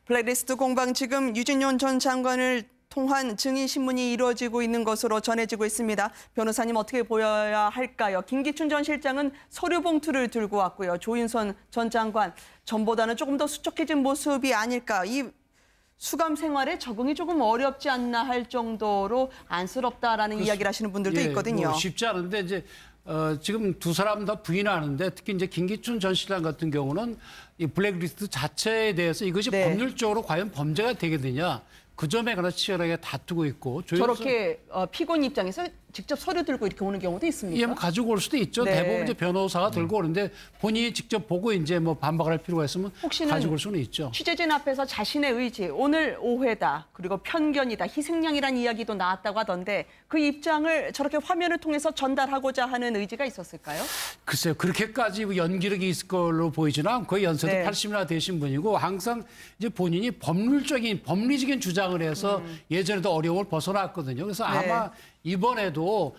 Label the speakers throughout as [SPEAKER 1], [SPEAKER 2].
[SPEAKER 1] 블랙리스트 공방 지금 유진용 전 장관을 통한 증인 신문이 이루어지고 있는 것으로 전해지고 있습니다. 변호사님 어떻게 보여야 할까요? 김기춘 전 실장은 서류 봉투를 들고 왔고요. 조윤선 전 장관 전보다는 조금 더 수척해진 모습이 아닐까. 이 수감 생활에 적응이 조금 어렵지 않나 할 정도로 안쓰럽다라는 이야기를 하시는 분들도 있거든요.
[SPEAKER 2] 쉽지 않은데 이제 지금 두 사람 다 부인하는데 특히 이제 김기춘 전 실장 같은 경우는 이 블랙리스트 자체에 대해서 이것이 법률적으로 과연 범죄가 되겠느냐 그 점에 관해서 치열하게 다투고 있고
[SPEAKER 1] 저렇게 피고인 입장에서 직접 서류 들고 이렇게 오는 경우도 있습니까?
[SPEAKER 2] 예, 뭐 가지고 올 수도 있죠. 대부분 이제 변호사가 들고 오는데 본인이 직접 보고 이제 뭐 반박을 할 필요가 있으면 가지고 올 수는 있죠.
[SPEAKER 1] 취재진 앞에서 자신의 의지, 오늘 오해다, 그리고 편견이다, 희생양이라는 이야기도 나왔다고 하던데 그 입장을 저렇게 화면을 통해서 전달하고자 하는 의지가 있었을까요?
[SPEAKER 2] 글쎄요. 그렇게까지 연기력이 있을 걸로 보이지는 않고 연세도 80이나 되신 분이고 항상 이제 본인이 법리적인 주장을 해서 예전에도 어려움을 벗어났거든요. 그래서 아마 이번에도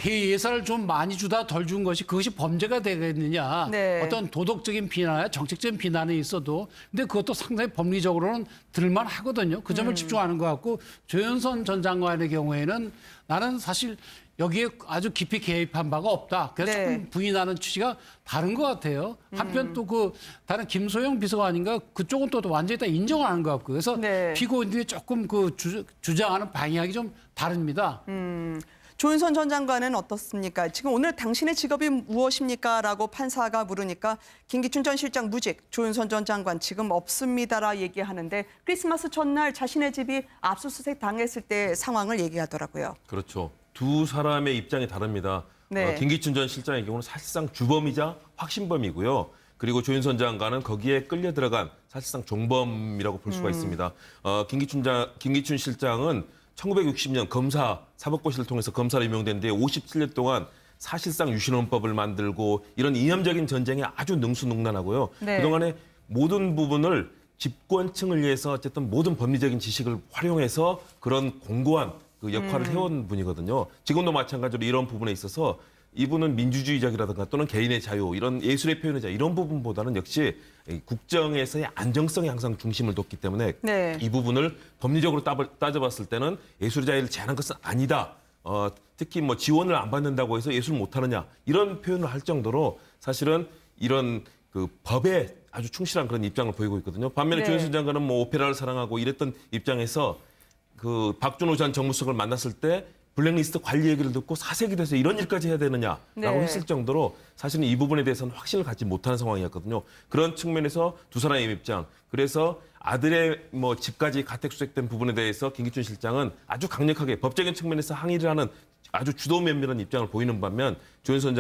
[SPEAKER 2] 예산을 좀 많이 주다 덜 준 것이 그것이 범죄가 되겠느냐. 어떤 도덕적인 비난이나 정책적인 비난이 있어도 근데 그것도 상당히 법리적으로는 들만하거든요. 그 점을 집중하는 것 같고 조윤선 전 장관의 경우에는 나는 사실 여기에 아주 깊이 개입한 바가 없다. 그래서 조금 부인하는 취지가 다른 것 같아요. 한편 또 다른 김소영 비서관인가 그쪽은 또 완전히 다 인정을 하는 것 같고 그래서 피고인들이 조금 주장하는 방향이 좀 다릅니다.
[SPEAKER 1] 조윤선 전 장관은 어떻습니까? 지금 오늘 당신의 직업이 무엇입니까? 라고 판사가 물으니까 김기춘 전 실장 무직, 조윤선 전 장관 지금 없습니다라 얘기하는데 크리스마스 전날 자신의 집이 압수수색 당했을 때 상황을 얘기하더라고요.
[SPEAKER 3] 그렇죠. 두 사람의 입장이 다릅니다. 김기춘 전 실장의 경우는 사실상 주범이자 확신범이고요. 그리고 조윤선 장관은 거기에 끌려 들어간 사실상 종범이라고 볼 수가 있습니다. 김기춘 실장은 1960년 검사 사법고시를 통해서 검사로 임용된 뒤에 57년 동안 사실상 유신헌법을 만들고 이런 이념적인 전쟁에 아주 능수능란하고요. 그동안에 모든 부분을 집권층을 위해서 어쨌든 모든 법리적인 지식을 활용해서 그런 공고한 그 역할을 해온 분이거든요. 지금도 마찬가지로 이런 부분에 있어서 이분은 민주주의적이라든가 또는 개인의 자유, 이런 예술의 표현의 자유 이런 부분보다는 역시 국정에서의 안정성에 항상 중심을 뒀기 때문에 이 부분을 법리적으로 따져봤을 때는 예술의 자유를 제한한 것은 아니다. 특히 뭐 지원을 안 받는다고 해서 예술을 못하느냐 이런 표현을 할 정도로 사실은 이런 그 법에 아주 충실한 그런 입장을 보이고 있거든요. 반면에 조윤선 장관은 뭐 오페라를 사랑하고 이랬던 입장에서 그 박준호 전 정무수석을 만났을 때 블랙리스트 관리 얘기를 듣고 사색이 돼서 이런 일까지 해야 되느냐라고 했을 정도로 사실은 이 부분에 대해서는 확신을 갖지 못하는 상황이었거든요. 그런 측면에서 두 사람의 입장. 그래서 아들의 뭐 집까지 가택수색된 부분에 대해서 김기춘 실장은 아주 강력하게 법적인 측면에서 항의를 하는 아주 주도 면밀한 입장을 보이는 반면 조윤선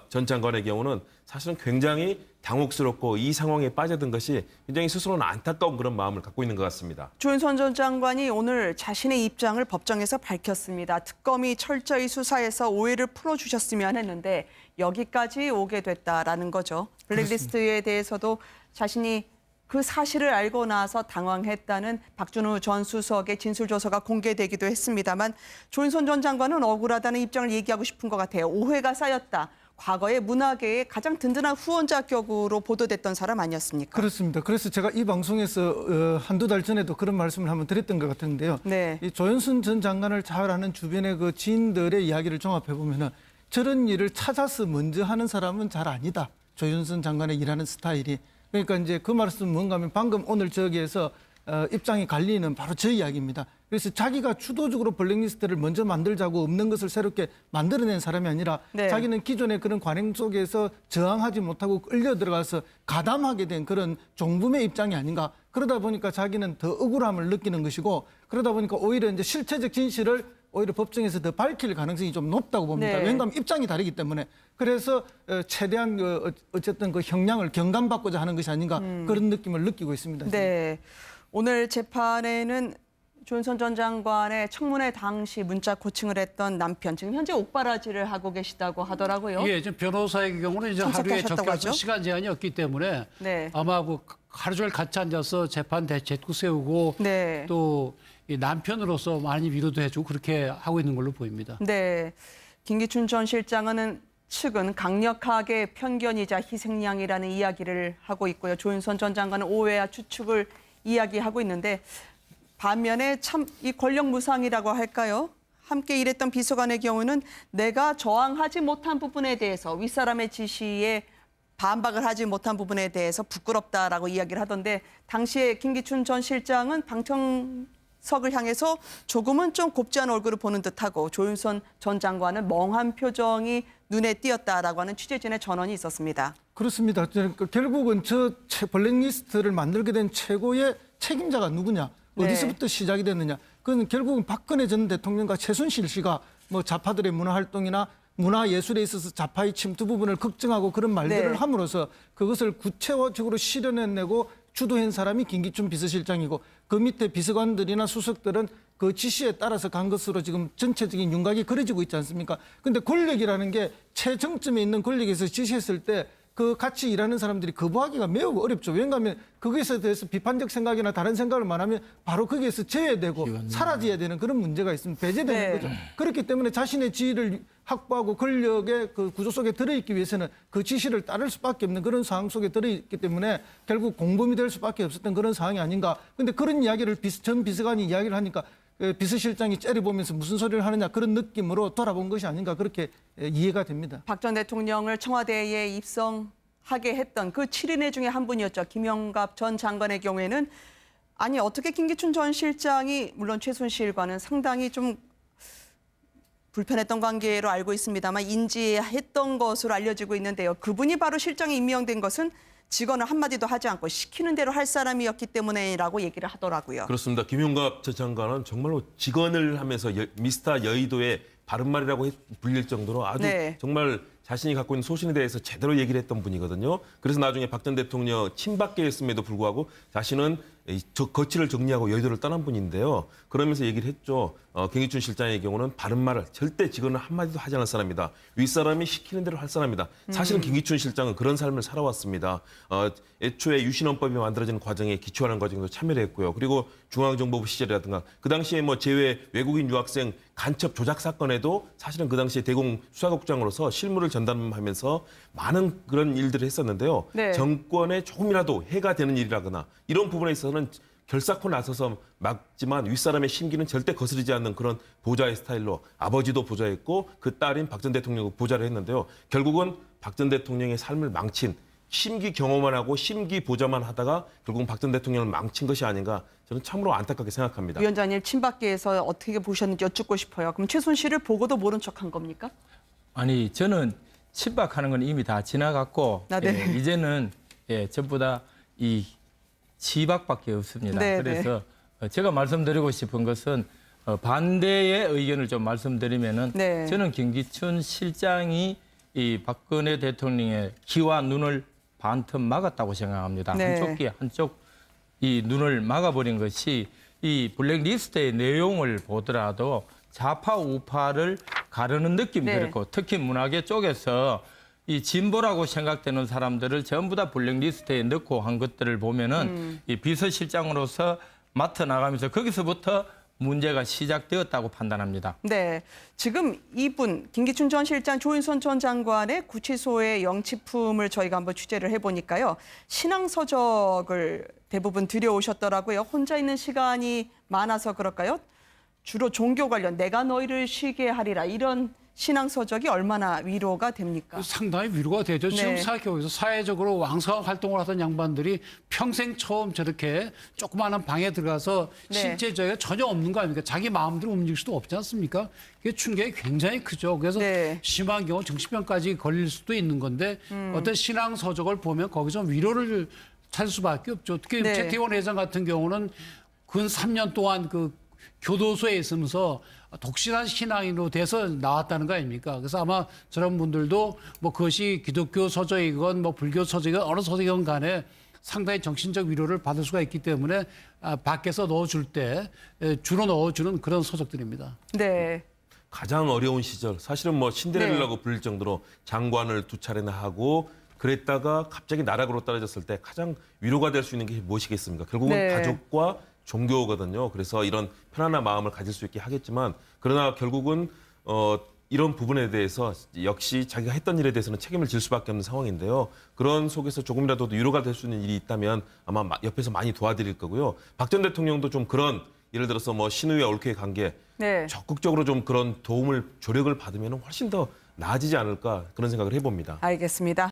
[SPEAKER 3] 전 장관의 경우는 사실은 굉장히 당혹스럽고 이 상황에 빠져든 것이 굉장히 스스로는 안타까운 그런 마음을 갖고 있는 것 같습니다.
[SPEAKER 1] 조윤선 전 장관이 오늘 자신의 입장을 법정에서 밝혔습니다. 특검이 철저히 수사해서 오해를 풀어주셨으면 했는데 여기까지 오게 됐다라는 거죠. 블랙리스트에 대해서도 자신이 그 사실을 알고 나서 당황했다는 박준우 전 수석의 진술조서가 공개되기도 했습니다만 조윤선 전 장관은 억울하다는 입장을 얘기하고 싶은 것 같아요. 오해가 쌓였다. 과거에 문화계의 가장 든든한 후원자 격으로 보도됐던 사람 아니었습니까?
[SPEAKER 4] 그렇습니다. 그래서 제가 이 방송에서 한두 달 전에도 그런 말씀을 한번 드렸던 것 같은데요. 이 조윤선 전 장관을 잘 아는 주변의 그 지인들의 이야기를 종합해 보면은 저런 일을 찾아서 먼저 하는 사람은 잘 아니다. 조윤선 장관의 일하는 스타일이. 그러니까 이제 그 말씀은 뭔가 하면 방금 오늘 저기에서 입장이 갈리는 바로 저 이야기입니다. 그래서 자기가 주도적으로 블랙리스트를 먼저 만들자고 없는 것을 새롭게 만들어낸 사람이 아니라 자기는 기존의 그런 관행 속에서 저항하지 못하고 끌려 들어가서 가담하게 된 그런 종범의 입장이 아닌가. 그러다 보니까 자기는 더 억울함을 느끼는 것이고 그러다 보니까 오히려 이제 실체적 진실을 오히려 법정에서 더 밝힐 가능성이 좀 높다고 봅니다. 왜냐하면 입장이 다르기 때문에. 그래서 최대한 어쨌든 그 형량을 경감받고자 하는 것이 아닌가 그런 느낌을 느끼고 있습니다.
[SPEAKER 1] 오늘 재판에는 조윤선 전 장관의 청문회 당시 문자 코칭을 했던 남편, 지금 현재 옥바라지를 하고 계시다고 하더라고요.
[SPEAKER 2] 예, 지금 변호사의 경우는 이제 하루에 적격해서 시간 제한이 없기 때문에 아마 그 하루 종일 같이 앉아서 재판 대책도 세우고 또 이 남편으로서 많이 위로도 해주고 그렇게 하고 있는 걸로 보입니다.
[SPEAKER 1] 김기춘 전 실장은 측은 강력하게 편견이자 희생양이라는 이야기를 하고 있고요. 조윤선 전 장관은 오해와 추측을 이야기하고 있는데 반면에 참 이 권력 무상이라고 할까요? 함께 일했던 비서관의 경우는 내가 저항하지 못한 부분에 대해서 윗사람의 지시에 반박을 하지 못한 부분에 대해서 부끄럽다라고 이야기를 하던데 당시에 김기춘 전 실장은 방청석을 향해서 조금은 좀 곱지 않은 얼굴을 보는 듯하고 조윤선 전 장관은 멍한 표정이 눈에 띄었다라고 하는 취재진의 전언이 있었습니다.
[SPEAKER 4] 그렇습니다. 그러니까 결국은 저 블랙리스트를 만들게 된 최고의 책임자가 누구냐? 어디서부터 시작이 됐느냐? 그건 결국은 박근혜 전 대통령과 최순실 씨가 뭐 좌파들의 문화 활동이나 문화 예술에 있어서 좌파의 침투 부분을 걱정하고 그런 말들을
[SPEAKER 1] 네.
[SPEAKER 4] 함으로써 그것을 구체적으로 실현해내고 주도한 사람이 김기춘 비서실장이고 그 밑에 비서관들이나 수석들은 그 지시에 따라서 간 것으로 지금 전체적인 윤곽이 그려지고 있지 않습니까? 근데 권력이라는 게 최정점에 있는 권력에서 지시했을 때 그 같이 일하는 사람들이 거부하기가 매우 어렵죠. 왜냐하면 거기에 대해서 비판적 생각이나 다른 생각을 말하면 바로 거기에서 제외되고 사라져야 되는 그런 문제가 있으면 배제되는
[SPEAKER 1] 네.
[SPEAKER 4] 거죠. 그렇기 때문에 자신의 지위를 확보하고 권력의 그 구조 속에 들어있기 위해서는 그 지시를 따를 수밖에 없는 그런 상황 속에 들어있기 때문에 결국 공범이 될 수밖에 없었던 그런 상황이 아닌가. 근데 그런 이야기를 전 비서관이 이야기를 하니까 비서실장이 째려보면서 무슨 소리를 하느냐 그런 느낌으로 돌아본 것이 아닌가 그렇게 이해가 됩니다.
[SPEAKER 1] 박 전 대통령을 청와대에 입성하게 했던 그 7인회 중에 한 분이었죠. 김영갑 전 장관의 경우에는 아니 어떻게 김기춘 전 실장이 물론 최순실과는 상당히 좀 불편했던 관계로 알고 있습니다만 인지했던 것으로 알려지고 있는데요. 그분이 바로 실장에 임명된 것은 직원을 한마디도 하지 않고 시키는 대로 할 사람이었기 때문에라고 얘기를 하더라고요.
[SPEAKER 3] 그렇습니다. 김용갑 전 장관은 정말로 직언을 하면서 미스터 여의도의 바른말이라고 불릴 정도로 아주
[SPEAKER 1] 네.
[SPEAKER 3] 정말 자신이 갖고 있는 소신에 대해서 제대로 얘기를 했던 분이거든요. 그래서 나중에 박 전 대통령 친박계였음에도 불구하고 자신은 거취를 정리하고 여의도를 떠난 분인데요. 그러면서 얘기를 했죠. 김기춘 실장의 경우는 바른 말을 절대 직언을 한마디도 하지 않을 사람이다. 윗사람이 시키는 대로 할 사람이다. 사실은 김기춘 실장은 그런 삶을 살아왔습니다. 애초에 유신헌법이 만들어지는 과정에 기초하는 과정에도 참여를 했고요. 그리고 중앙정보부 시절이라든가 그 당시에 뭐 제외 외국인 유학생 간첩 조작 사건에도 사실은 그 당시에 대공 수사국장으로서 실무를 전담하면서 많은 그런 일들을 했었는데요.
[SPEAKER 1] 네.
[SPEAKER 3] 정권에 조금이라도 해가 되는 일이라거나 이런 부분에 있어서는 결사코 나서서 막지만 윗사람의 심기는 절대 거스르지 않는 그런 보좌의 스타일로 아버지도 보좌했고 그 딸인 박 전 대통령도 보좌를 했는데요. 결국은 박 전 대통령의 삶을 망친 심기 경험만 하고 심기 보좌만 하다가 결국은 박 전 대통령을 망친 것이 아닌가 저는 참으로 안타깝게 생각합니다.
[SPEAKER 1] 위원장님 친박계에서 어떻게 보셨는지 여쭙고 싶어요. 그럼 최순실을 보고도 모른 척한 겁니까?
[SPEAKER 5] 아니 저는 친박하는 건 이미 다 지나갔고
[SPEAKER 1] 네.
[SPEAKER 5] 이제는 전부 다 이 치박밖에 없습니다.
[SPEAKER 1] 네,
[SPEAKER 5] 그래서 제가 말씀드리고 싶은 것은 반대의 의견을 좀 말씀드리면은
[SPEAKER 1] 네.
[SPEAKER 5] 저는 김기춘 실장이 이 박근혜 대통령의 귀와 눈을 반틈 막았다고 생각합니다.
[SPEAKER 1] 네.
[SPEAKER 5] 한쪽 귀 한쪽 이 눈을 막아버린 것이 이 블랙리스트의 내용을 보더라도 좌파 우파를 가르는 느낌이
[SPEAKER 1] 네.
[SPEAKER 5] 들었고 특히 문화계 쪽에서 이 진보라고 생각되는 사람들을 전부 다 블랙리스트에 넣고 한 것들을 보면은 이 비서실장으로서 맡아나가면서 거기서부터 문제가 시작되었다고 판단합니다.
[SPEAKER 1] 네, 지금 이분 김기춘 전 실장, 조윤선 전 장관의 구치소의 영치품을 저희가 한번 취재를 해보니까요. 신앙서적을 대부분 들여오셨더라고요. 혼자 있는 시간이 많아서 그럴까요? 주로 종교 관련 내가 너희를 쉬게 하리라 이런 신앙서적이 얼마나 위로가 됩니까?
[SPEAKER 2] 상당히 위로가 되죠. 지금
[SPEAKER 1] 네.
[SPEAKER 2] 생각해보세요. 사회적으로 왕성한 활동을 하던 양반들이 평생 처음 저렇게 조그마한 방에 들어가서
[SPEAKER 1] 네.
[SPEAKER 2] 신체 저희가 전혀 없는 거 아닙니까? 자기 마음대로 움직일 수도 없지 않습니까? 그게 충격이 굉장히 크죠. 그래서
[SPEAKER 1] 네.
[SPEAKER 2] 심한 경우 정신병까지 걸릴 수도 있는 건데 어떤 신앙서적을 보면 거기서 위로를 찾을 수밖에 없죠. 특히
[SPEAKER 1] 네.
[SPEAKER 2] 최태원 회장 같은 경우는 근 3년 동안 그 교도소에 있으면서 독실한 신앙인으로 돼서 나왔다는 거 아닙니까? 그래서 아마 저런 분들도 뭐 그것이 기독교 서적이건 뭐 불교 서적이건 어느 서적이건 간에 상당히 정신적 위로를 받을 수가 있기 때문에 밖에서 넣어줄 때 주로 넣어주는 그런 서적들입니다.
[SPEAKER 1] 네.
[SPEAKER 3] 가장 어려운 시절 사실은 뭐 신데렐라라고 불릴 정도로 장관을 2차례나 하고 그랬다가 갑자기 나락으로 떨어졌을 때 가장 위로가 될 수 있는 게 무엇이겠습니까? 결국은
[SPEAKER 1] 네.
[SPEAKER 3] 가족과 종교거든요. 그래서 이런 편안한 마음을 가질 수 있게 하겠지만 그러나 결국은 이런 부분에 대해서 역시 자기가 했던 일에 대해서는 책임을 질 수밖에 없는 상황인데요. 그런 속에서 조금이라도 위로가 될 수 있는 일이 있다면 아마 옆에서 많이 도와드릴 거고요. 박 전 대통령도 좀 그런 예를 들어서 뭐 신우이와 올케의 관계
[SPEAKER 1] 네.
[SPEAKER 3] 적극적으로 좀 그런 도움을 조력을 받으면 훨씬 더 나아지지 않을까 그런 생각을 해봅니다.
[SPEAKER 1] 알겠습니다.